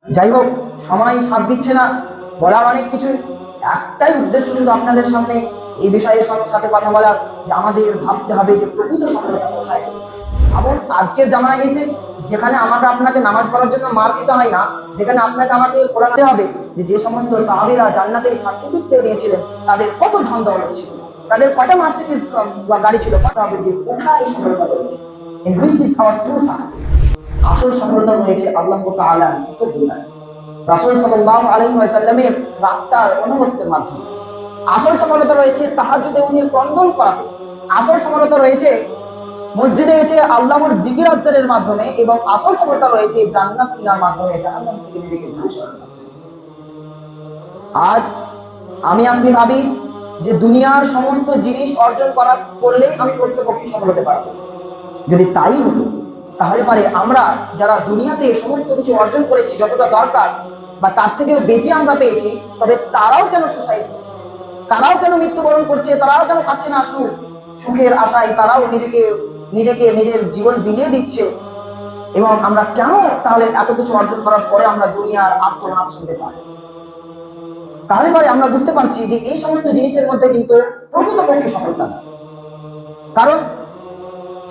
যাই হোক, সময় সাথ দিচ্ছে না, বলার অনেক কিছুই। একটাই উদ্দেশ্য শুধু আপনাদের সামনে এই বিষয়ে সাথে কথা বলার, যে আমাদের ভাবতে হবে যে প্রকৃত সফলতা কোথায় রয়েছে। এমন আজকের জামানায় এসে যেখানে আমাকে আপনাকে নামাজ পড়ার জন্য মার খেতে হয় না, যেখানে আপনাকে আমাকে পড়াতে হবে যে সমস্ত সাহাবীরা জান্নাতের সার্টিফিকেট পেয়ে নিয়েছিলেন তাদের কত ধন দৌলত ছিল, তাদের কয়টা মার্সিডিজ গাড়ি ছিল, কথা হবে যে কোথায় সফলতা রয়েছে, in which is our true success. আসল সফলতা রয়েছে আল্লাহ তাআলার তকওয়া, রাসূল সাল্লাল্লাহু আলাইহি ওয়াসাল্লামের রাস্তার অনুগত্যের মাধ্যমে। আসল সফলতা রয়েছে তাহাজ্জুদে উঠে ক্রন্দন করাতে। আসল সফলতা রয়েছে মসজিদে এসে আল্লাহর জিকির আজকারের মাধ্যমে, এবং আসল সফলতা রয়েছে জান্নাত কেনার মাধ্যমে, জাহান্নাম থেকে নিজেকে দূরে সরানোর মাধ্যমে। আজ আমি আপনি ভাবি যে দুনিয়ার সমস্ত জিনিস অর্জন করলেই আমি প্রকৃতপক্ষে সফল হতে পারবো। যদি তাই হতো তাহলে পারে আমরা যারা দুনিয়াতে সমস্ত কিছু অর্জন করেছি যতটা দরকার বা তার থেকেও বেশি আমরা পেয়েছি, তবে তারাও কেন সুসাইড, তারাও কেন মৃত্যুবরণ করছে, তারাও কেন পাচ্ছে না সুখ, সুখের আশায় তারাও নিজের জীবন বিলিয়ে দিচ্ছে। এবং আমরা কেন তাহলে এত কিছু অর্জন করার পরে আমরা দুনিয়ার আত্মনাদ শুনতে পাই? তাহলে পরে আমরা বুঝতে পারছি যে এই সমস্ত জিনিসের মধ্যে কিন্তু প্রকৃতপক্ষে সফলতা না। কারণ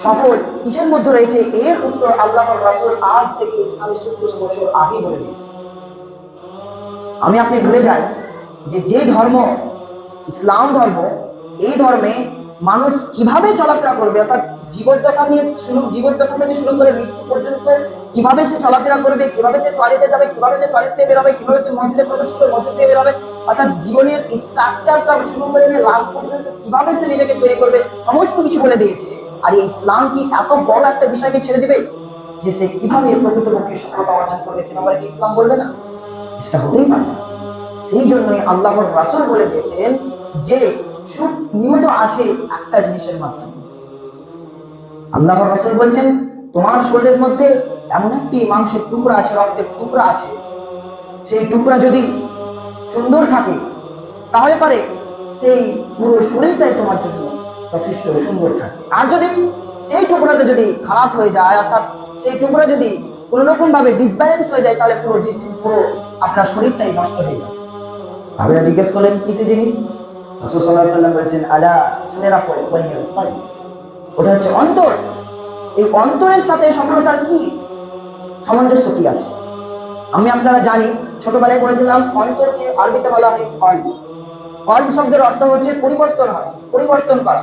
সফল কিসের মধ্যে রয়েছে, এর উত্তর আল্লাহর রাসূল আজ থেকে 1450 বছর আগে বলে দিয়েছে। আমি আপনি ভুলে যাই যে ধর্ম, ইসলাম ধর্ম, এই ধর্মে মানুষ কিভাবে চলাফেরা করবে, অর্থাৎ জীবদ্দশা থেকে শুরু করে মৃত্যু পর্যন্ত কিভাবে সে চলাফেরা করবে, কিভাবে সে টয়লেটে যাবে, কিভাবে সে টয়লেট থেকে বেরোবে, কিভাবে সে মসজিদে প্রবেশ করবে, মসজিদ থেকে বেরোবে, অর্থাৎ জীবনের স্ট্রাকচারটা শুরু করে নিয়ে লাস্ট পর্যন্ত কিভাবে সে নিজেকে তৈরি করবে, সমস্ত কিছু বলে দিয়েছে। আর এই ইসলাম কি এত বড় একটা বিষয়কে ছেড়ে দিবে যে সে কিভাবে প্রকৃতপক্ষে সফলতা অর্জন করবে সে ব্যাপারে কি ইসলাম বলবে না? সেটা হতেই পারে না। সেই জন্যই আল্লাহর রাসূল বলে দিয়েছেন যে সুখ নিহিত আছে একটা জিনিসের মাধ্যমে। আল্লাহর রাসূল বলছেন, তোমার শরীরের মধ্যে এমন একটি মাংসের টুকরা আছে, রক্তের টুকরা আছে, সেই টুকরা যদি সুন্দর থাকে তাহলে পারে সেই পুরো শরীরটাই তোমার জন্য যথেষ্ট সুন্দর থাকে। আর যদি সেই টুকরাটা যদি খারাপ হয়ে যায়, অর্থাৎ সেই টুকরা যদি কোনো রকম ভাবে ডিসব্যালেন্স হয়ে যায়, তাহলে পুরো আপনার শরীরটাই নষ্ট হয়ে যায়। সাহাবীরা জিজ্ঞেস করলেন কিসের জিনিস? রাসূল সাল্লাল্লাহু আলাইহি ওয়াসাল্লাম বলেছেন, আলা, শুনে রাখো, ওটা হচ্ছে অন্তর। এই অন্তরের সাথে সফলতার কি সামঞ্জস্য কি আছে? আমি আপনারা জানি, ছোটবেলায় পড়েছিলাম, অন্তরকে আরবিতে বলা হয় কলব। কলব শব্দের অর্থ হচ্ছে পরিবর্তন হয়, পরিবর্তন করা,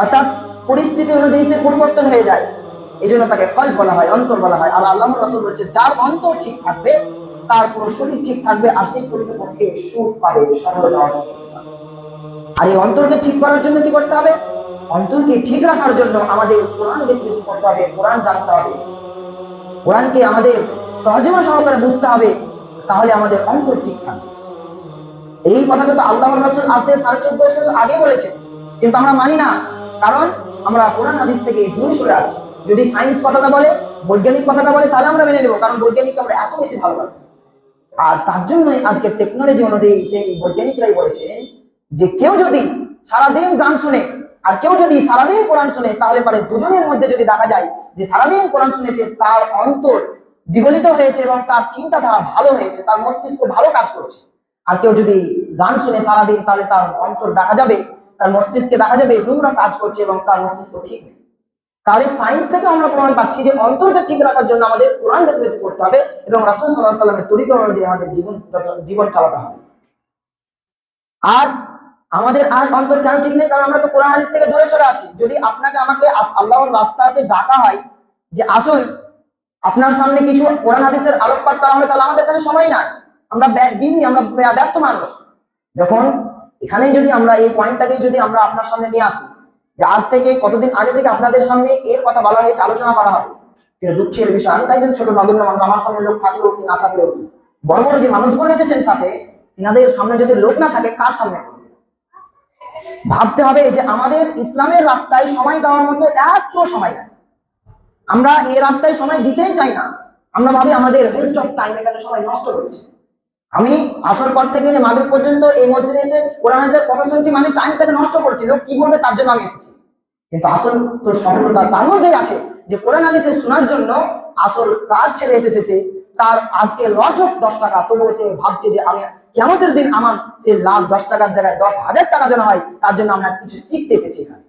অর্থাৎ পরিস্থিতি অনুযায়ী সে পরিবর্তন হয়ে যায়, এই জন্য তাকে কলব বলা হয়, অন্তর বলা হয়। আর আল্লাহর রাসূল বলছে, যার অন্তর ঠিক থাকবে তার পুরো শরীর ঠিক থাকবে, আর সেই প্রকৃতপক্ষে সুখ পাবে, সফলতা অর্জন করতে পারবে। আর এই অন্তরকে ঠিক করার জন্য কি করতে হবে? অন্তরকে ঠিক রাখার জন্য আমাদের কোরআন বেশি বেশি পড়তে হবে, কোরআন জানতে হবে, কোরআনকে আমাদের তর্জমা সহকারে বুঝতে হবে, তাহলে আমাদের অন্তর ঠিক থাকবে। এই কথাটা তো আল্লাহর রাসূল আজ থেকে 1450 বছর আগে বলেছেন, কিন্তু আমরা মানি না, কারণ আমরা কোরআন হাদিস থেকে দূরে সরে আছি। যদি সায়েন্স কথাটা বলে, বৈজ্ঞানিক কথাটা বলে, তাহলে আমরা মেনে নেব, কারণ বৈজ্ঞানিককে আমরা এত বেশি ভালোবাসি। আর তার জন্যই আজকের টেকনোলজি অনুযায়ী সেই বৈজ্ঞানিকরাই বলেছেন যে কেউ যদি সারাদিন গান শুনে আর কেউ যদি সারাদিন কোরআন শুনে, তাহলে পারে দুজনের মধ্যে যদি দেখা যায় যে সারাদিন কোরআন শুনেছে তার অন্তর বিগলিত হয়েছে এবং তার চিন্তাধারা ভালো হয়েছে, তার মস্তিষ্ক ভালো কাজ করছে। আর কেউ যদি গান শুনে সারাদিন, তাহলে তার অন্তর দেখা যাবে, তার মস্তিষ্কে দেখা যাবে নোংরা কাজ করছে এবং তার মস্তিষ্ক ঠিক নেই। তাহলে সায়েন্স থেকে আমরা প্রমাণ পাচ্ছি যে অন্তরকে ঠিক রাখার জন্য আমাদের কোরআন বেশি বেশি পড়তে হবে এবং রাসূল সাল্লাল্লাহু আলাইহি ওয়াসাল্লামের তরিকা অনুযায়ী আমাদের জীবন চালাতে হবে। আর আমাদের আর অন্তর কেন ঠিক নেই? কারণ আমরা তো কোরআন হাদিস থেকে দূরে সরে আছি। যদি আপনাকে আমাকে আল্লাহর রাস্তাতে ডাকা হয় যে আসুন আপনার সামনে কিছু কোরআন হাদিসের আলোকপাত করা হবে, তাহলে আমাদের কাছে সময় নাই, আমরা বিজি, আমরা ব্যস্ত মানুষ। যখন এখানেই যদি আমরা এই পয়েন্টটাকে যদি আমরা আপনার সামনে নিয়ে আসি যে আজ থেকে কতদিন আগে থেকে আপনাদের সামনে এর কথা বলা হয়েছে, আলোচনা করা হবে, কিন্তু দুঃখের বিষয় আমি তাই ছোট নগণ্য মানুষ, আমার সামনে লোক থাকলেও কি না থাকলেও কি, বড় বড় যে মানুষগুলো এসেছেন সাথে, তিনাদের সামনে যদি লোক না থাকে, কার সামনে ভাবতে হবে যে আমাদের ইসলামের রাস্তায় সময় দেওয়ার মতো এত সময় নাই। আমরা এই রাস্তায় সময় দিতেই চাই না, আমরা ভাবি আমাদের ওয়েস্ট অফ টাইম, এখানে সময় নষ্ট করছে। আমি আসর পর থেকে মাগরিব পর্যন্ত এই মসজিদে এসে কোরআন হাদিসের কথা শুনছি, মানে টাইমটাকে নষ্ট করছি, লোক কি বলবে তার জন্য আমি এসেছি। কিন্তু আসল তো সফলতা তার মধ্যেই আছে যে কোরআন হাদিসে শোনার জন্য আসল কাজ ছেড়ে এসেছে সে, তার আজকে লস হোক 10 টাকা, তবুও সে ভাবছে যে আমি কিয়ামতের দিন আমার সে লাভ 10 টাকার জায়গায় 10,000 টাকা যেন হয়, তার জন্য আমরা কিছু শিখতে এসেছি এখানে।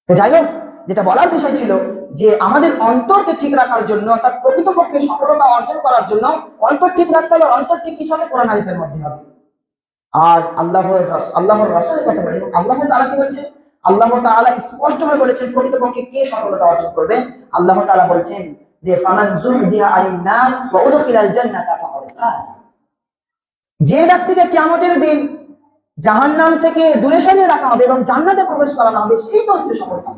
তো যাই হোক, যেটা বলার বিষয় ছিল যে আমাদের অন্তরকে ঠিক রাখার জন্য, অর্থাৎ প্রকৃতপক্ষে সফলতা অর্জন করার জন্য অন্তর ঠিক রাখতে হবে। অন্তর ঠিক হিসাবে কোরআন হাদিসের মধ্যে হবে। আর আল্লাহর রাসূলের কথা বলে, এবং আল্লাহ তাআলা কি বলছেন? আল্লাহ তাআলা স্পষ্টভাবে বলেছেন প্রকৃতপক্ষে কে সফলতা অর্জন করবে। আল্লাহ তাআলা বলছেন যে ফামান যুহজিহা আনিন নার ওয়া উদখিলাল জান্নাতা ফাকাদ ফাজ। যে ব্যক্তিকে কিয়ামতের দিন জাহান্নাম থেকে দূরে সরিয়ে রাখা হবে এবং জান্নাতে প্রবেশ করানো হবে, সেই তো হচ্ছে সফলতা,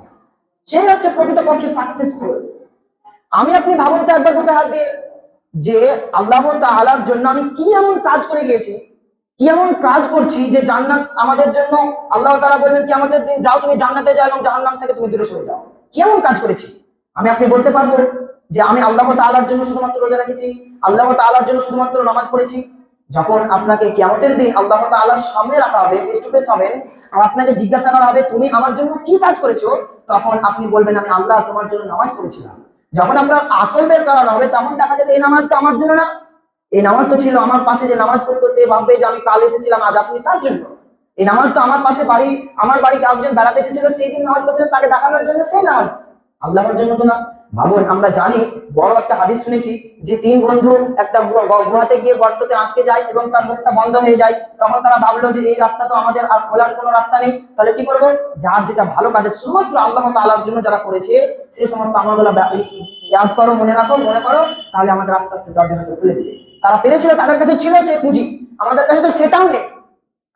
সেই হচ্ছে প্রকৃতপক্ষে সাকসেসফুল। আমি আপনি ভাবুন তো একবার বুকে হাত দিয়ে যে আল্লাহ তাআলার জন্য আমি কি এমন কাজ করে গিয়েছি, কি এমন কাজ করছি যে জান্নাত আমাদের জন্য আল্লাহ তাআলা বলবেন কি আমাদের দিন যাও তুমি জান্নাতে যাও এবং জাহান্নাম থেকে তুমি দূরে সরে যাও। কি এমন কাজ করেছি? আমি আপনি বলতে পারবো যে আমি আল্লাহ তাআলার জন্য শুধুমাত্র রোজা রেখেছি, আল্লাহ তাআলার জন্য শুধুমাত্র নামাজ পড়েছি? যখন আপনাকে কিয়ামতের দিন আল্লাহ তাআলার সামনে রাখা হবে, ফেস টু ফেস হবেন, আর আপনাকে জিজ্ঞাসা করা হবে তুমি আমার জন্য কি কাজ করেছো, তখন আপনি বলবেন আমি আল্লাহ তোমার জন্য নামাজ পড়েছিলাম। যখন আপনার আসল বের করানো হবে, তখন দেখা যাবে এই নামাজ তো আমার জন্য না, এই নামাজ তো ছিল আমার পাশে যে নামাজ পড়তে ভাববে যে আমি কাল এসেছিলাম আজ আসিনি তার জন্য। এই নামাজ তো আমার পাশে আমার বাড়িতে একজন বেড়াতে এসেছিল, সেই দিন নামাজ পড়ছিল তাকে দেখানোর জন্য, সেই নামাজ আল্লাহর জন্য তো না। ভাবুন, আমরা জানি বড় একটা হাদিস শুনেছি যে 3 বন্ধু একটা গুহাতে গিয়ে গর্ততে আটকে যায় এবং তার মুখটা বন্ধ হয়ে যায়। তখন তারা ভাবলো যে এই রাস্তা তো আমাদের আর খোলার কোনো রাস্তা নেই, তাহলে কি করবো? যার যেটা ভালো কাজ শুধুমাত্র আল্লাহ তাআলার জন্য যারা করেছে সেই সমস্ত আমলগুলো ইয়াদ করো, মনে রাখো, মনে করো, তাহলে আমাদের আস্তে আস্তে দরজা হয়তো খুলে দিবে। তারা পেরেছিল, তাদের কাছে ছিল সেই পুঁজি, আমাদের কাছে তো সেটাও নেই।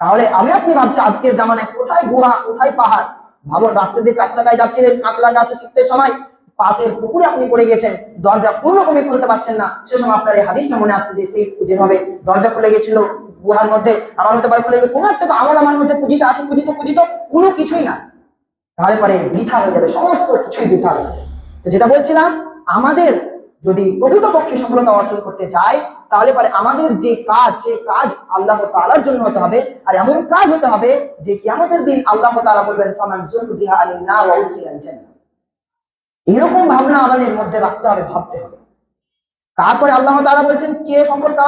তাহলে আমি আপনি ভাবছি আজকের জামানায় কোথায় গুহা কোথায় পাহাড়? ভাবুন, রাস্তা দিয়ে 4 চাকায় যাচ্ছিলেন, কাঁচ লাগা আছে শীতের সময়, পাশের পুকুরে আপনি পড়ে গেছেন, দরজা কোনো রকমে খুলতে পারছেন না। সে সময় আপনার এই হাদিসটা মনে আসছে যে সেই যেভাবে দরজা খুলে গেছিল গুহার মধ্যে, আমার হতে পারে খুলে যাবে, কোনো একটা তো আমল আমার মধ্যে পুঁজিটা আছে, পুঁজিত কোনো কিছুই না, তাহলে পরে বৃথা হয়ে যাবে, সমস্ত কিছুই বৃথা হয়ে যাবে। তো যেটা বলছিলাম, আমাদের যদি প্রকৃতপক্ষে সফলতা অর্জন করতে চাই, তাহলে পরে আমাদের যে কাজ, সে কাজ আল্লাহ তাআলার জন্য হতে হবে। আর এমন কাজ হতে হবে যে কিয়ামতের দিন আল্লাহ তাআলা বলবেন ফামান যুহজিহা আনিন নার ওয়া উদখিলাল জান্নাহ। এরকম ভাবনা আমাদের মধ্যে রাখতে হবে, ভাবতে হবে। তারপরে আল্লাহ তাআলা বলছেন কে সফলতা,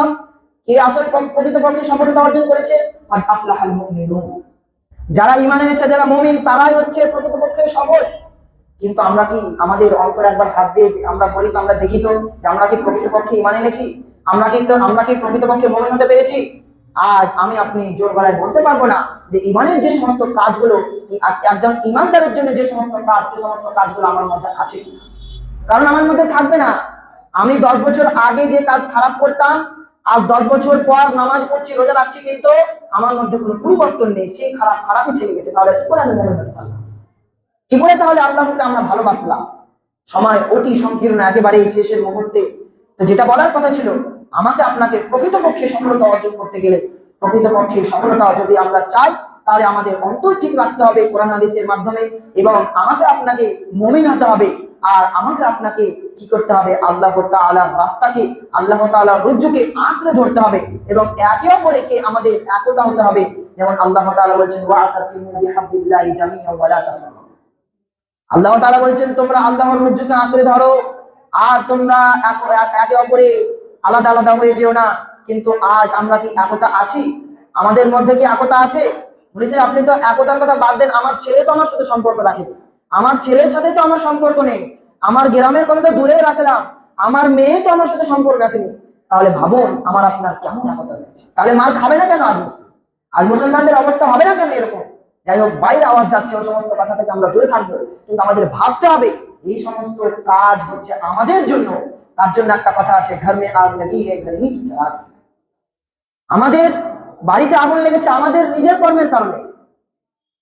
কে আসল প্রকৃতপক্ষে সফলতা অর্জন করেছে? আদ আফলাহাল মুমিনুন। যারা ঈমান এনেছে, যারা মুমিন, তারাই হচ্ছে প্রকৃতপক্ষে সফল। কিন্তু আমরা কি আমাদের অন্তর একবার হাত দিয়ে আমরা বলি তো, আমরা দেখি তো যে আমরা কি প্রকৃতপক্ষে ঈমান এনেছি? আমরা কি প্রকৃতপক্ষে মুমিন হতে পেরেছি? আজ আমি আপনি জোর গলায় বলতে পারবো না যে ঈমানের যে সমস্ত কাজগুলো, একজন ঈমানদারের জন্য যে সমস্ত কাজ, সে সমস্ত কাজগুলো আমার মধ্যে আছে কিনা। কারণ আমার মধ্যে থাকবে না। আমি 10 বছর আগে যে কাজ খারাপ করতাম, আজ 10 বছর পর নামাজ পড়ছি, রোজা রাখছি, কিন্তু আমার মধ্যে কোনো পরিবর্তন নেই, সেই খারাপই থেকে গেছে। তাহলে কি করে আমি মুমিন হতে পারলাম? কি করে তাহলে আল্লাহকে আমরা ভালোবাসলাম? সময় অতি সংকীর্ণ, একেবারে শেষের মুহূর্তে। তো যেটা বলার কথা ছিল, আমাকে আপনাকে প্রকৃতপক্ষে সফলতা অর্জন করতে গেলে, প্রকৃতপক্ষে সফলতা যদি আমরা চাই, তাহলে আমাদের অন্তর ঠিক রাখতে হবে কোরআন হাদিসের মাধ্যমে, এবং আমাকে আপনাকে মুমিন হতে হবে। আর আমাকে আপনাকে কি করতে হবে? আল্লাহ তাআলার রাস্তাকে, আল্লাহ তাআলার রজ্জুকে আঁকড়ে ধরতে হবে, এবং একে অপরকে আমাদের একতা হতে হবে। যেমন আল্লাহ তাআলা বলছেন ওয়াতাসিমু বিহাবলিল্লাহি জামিআন ওয়া লা তাফাররাকু। আল্লাহ তাআলা বলছেন তোমরা আল্লাহর রজ্জুকে আঁকড়ে ধরো, আর তোমরা একে অপরে আলাদা আলাদা হয়ে যেও না। কিন্তু আজ আমরা কি একতা আছি? আমাদের মধ্যে কি একতা আছে? বলেছে আপনি তো একতার কথা বাদ দেন, আমার ছেলে তো আমার সাথে সম্পর্ক রাখেনি, আমার ছেলের সাথে তো আমার সম্পর্ক নেই, আমার গ্রামের কথা তো দূরে রাখলাম, আমার মেয়ে তো আমার সাথে সম্পর্ক রাখেনি। তাহলে ভাবুন আমার আপনার কেমন একতা রয়েছে। তাহলে মার খাবে না কেন আজ মুসলমানদের অবস্থা হবে না কেন এরকম? যাই হোক, বাইরে আওয়াজ যাচ্ছে, ওই সমস্ত কথা থেকে আমরা দূরে থাকবো। কিন্তু আমাদের ভাবতে হবে এই সমস্ত কাজ হচ্ছে আমাদের জন্য। তার জন্য একটা কথা আছে, ঘর মে আগ লাগি হে ঘর হি চিরাগ সে। আমাদের বাড়িতে আগুন লেগেছে আমাদের নিজের কর্মের কারণে।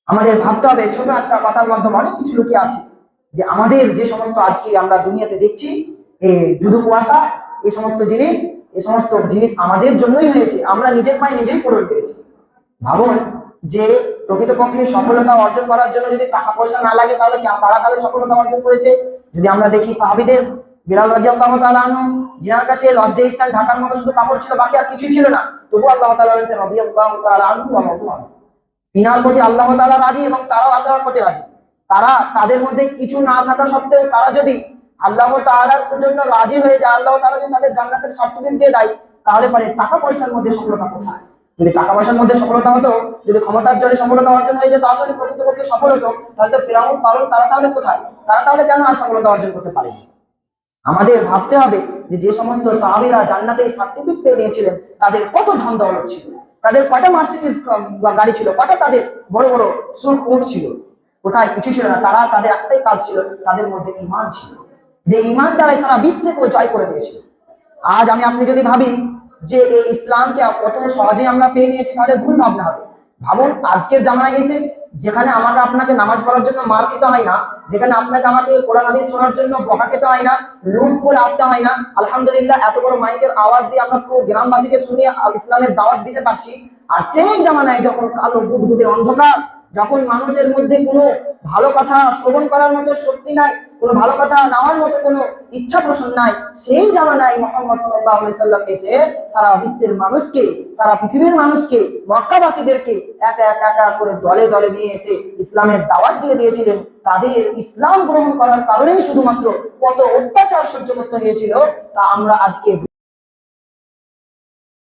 আমাদের ভাবতে হবে, ছোট একটা কথার মাধ্যমে অনেক কিছু লুকিয়ে আছে, যে আমাদের যে সমস্ত আজকে আমরা দুনিয়াতে দেখছি, এই ধুধু কুয়াশা, এই সমস্ত জিনিস আমাদের জন্যই হয়েছে। আমরা নিজের পায়ে নিজেই পূরণ করেছি। ভাবুন যে প্রকৃতপক্ষে সফলতা অর্জন করার জন্য যদি টাকা পয়সা না লাগে, তাহলে কারা তাহলে সফলতা অর্জন করেছে? যদি আমরা দেখি সাহাবীদের, বিলাল রাদিয়াল্লাহু তাআলা আনহু, যার কাছে লজ্জা স্থান ঢাকার মতো শুধু কাপড় ছিল, বাকি আর কিছুই ছিল না, তবু আল্লাহ তাআলা বলেছেন রাদিয়াল্লাহু তাআলা আনহু ওয়া রাদু আনহু। তিনার প্রতি আল্লাহ তাআলা রাজি এবং তারাও আল্লাহর প্রতি রাজি। তারা তাদের মধ্যে কিছু না থাকা সত্ত্বেও তারা যদি আল্লাহ তাআলার জন্য রাজি হয়ে যায়, আল্লাহ তাআলা যদি তাদের জান্নাতের সার্টিফিকেট দিয়ে দেয়, তাহলে পরে টাকা পয়সার মধ্যে সফলতা কোথায়? যদি টাকা পয়সার মধ্যে সফলতা হতো, যদি ক্ষমতার জোরে সফলতা অর্জন হয়ে যেত, আসলে প্রকৃতপক্ষে সফল হতো, তাহলে তো ফিরআউন কারণ তারা তাহলে কোথায়? তারা তাহলে কেন আর সফলতা অর্জন করতে পারেনি? আমাদের ভাবতে হবে যে যে সমস্ত সাহাবীরা জান্নাতের সার্টিফিকেট পেয়ে নিয়েছিলেন, তাদের কত ধন দৌলত ছিল, তাদের কয়টা মার্সিডিজ গাড়ি ছিল, কয়টা তাদের বড় বড় সুখ উট ছিল, কোথায়? কিছু ছিল না। তারা তাদের একটাই কাজ ছিল, তাদের মধ্যে ঈমান ছিল, যে ঈমান দ্বারা সারা বিশ্বকে জয় করে দিয়েছিল। আজ আমি আপনি যদি ভাবি যে এই ইসলামকে কত সহজে আমরা পেয়ে নিয়েছি, তাহলে ভুল ভাবনা হবে। ভাবুন, আজকের জামানায় এসে যেখানে আমাকে আপনাকে নামাজ পড়ার জন্য মার খেতে হয় না, যেখানে আপনাকে আমাকে কোরআন হাদিস শোনার জন্য বকা খেতে হয় না, লুট করে আসতে হয় না, আলহামদুলিল্লাহ এত বড় মাইকের আওয়াজ দিয়ে আমরা পুরো গ্রামবাসীকে শুনিয়ে ইসলামের দাওয়াত দিতে পারছি। আর সেই জামানায় যখন কালো গুটগুটে অন্ধকার, যখন মানুষের মধ্যে কোনো ভালো কথা শ্রবণ করার মতো শক্তি নাই, কোনো ভালো কথা নেওয়ার মতো কোনো ইচ্ছা পোষণ নাই, সেই জামানায় মুহাম্মদ সাল্লাল্লাহু আলাইহি সাল্লাম এসে সারা বিশ্বের মানুষকে, সারা পৃথিবীর মানুষকে, মক্কাবাসীদেরকে একা একা করে দলে দলে নিয়ে এসে ইসলামের দাওয়াত দিয়ে দিয়েছিলেন। তাদের ইসলাম গ্রহণ করার কারণেই শুধুমাত্র কত অত্যাচার সহ্য করতে হয়েছিল তা আমরা আজকে